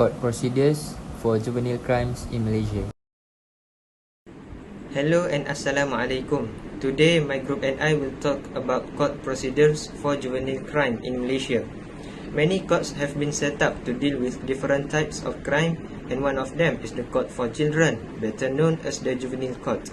Court procedures for juvenile crimes in Malaysia. Hello and Assalamualaikum. Today my group and I will talk about court procedures for juvenile crime in Malaysia. Many courts have been set up to deal with different types of crime, and one of them is the court for children, better known as the juvenile court.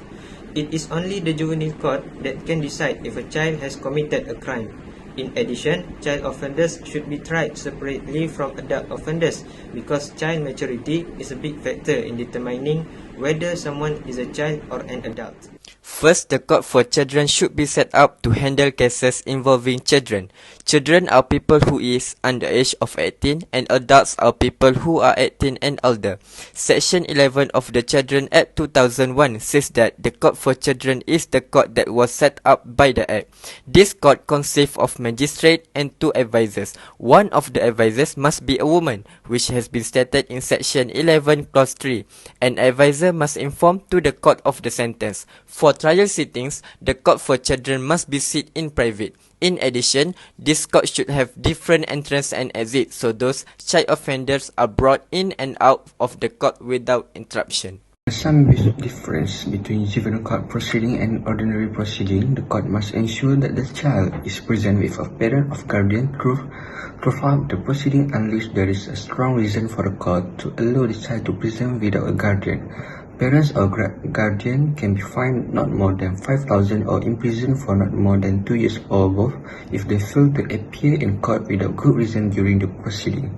It is only the juvenile court that can decide if a child has committed a crime. In addition, child offenders should be tried separately from adult offenders because child maturity is a big factor in determining whether someone is a child or an adult. First, the court for children should be set up to handle cases involving children. Children are people who is under the age of 18 and adults are people who are 18 and older. Section 11 of the Children Act 2001 says that the court for children is the court that was set up by the Act. This court consists of magistrate and 2 advisors. One of the advisors must be a woman, which has been stated in Section 11 Clause 3. An advisor must inform to the court of the sentence. For trial sittings, the court for children must be sit in private. In addition, this court should have different entrance and exit so those child offenders are brought in and out of the court without interruption. Some difference between juvenile court proceeding and ordinary proceeding. The court must ensure that the child is present with a parent or guardian throughout the proceeding unless there is a strong reason for the court to allow the child to present without a guardian. Parents or guardian can be fined not more than 5,000 or imprisoned for not more than 2 years or both if they fail to appear in court without good reason during the proceeding.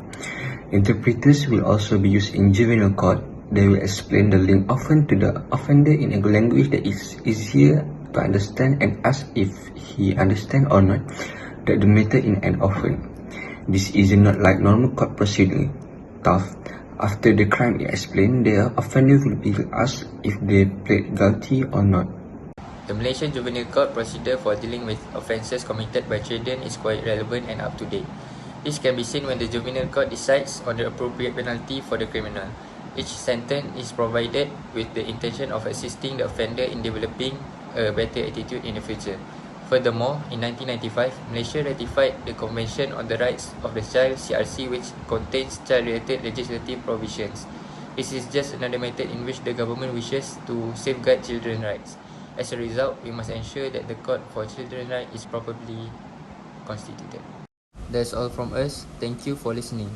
Interpreters will also be used in juvenile court. They will explain the link often to the offender in a language that is easier to understand and ask if he understands or not the matter in an offense. This is not like normal court proceeding. Tough. After the crime is explained, the offender will be asked if they plead guilty or not. The Malaysian Juvenile Court procedure for dealing with offences committed by children is quite relevant and up to date. This can be seen when the Juvenile Court decides on the appropriate penalty for the criminal. Each sentence is provided with the intention of assisting the offender in developing a better attitude in the future. Furthermore, in 1995, Malaysia ratified the Convention on the Rights of the Child (CRC), which contains child-related legislative provisions. This is just another method in which the government wishes to safeguard children's rights. As a result, we must ensure that the Court for Children's Rights is properly constituted. That's all from us. Thank you for listening.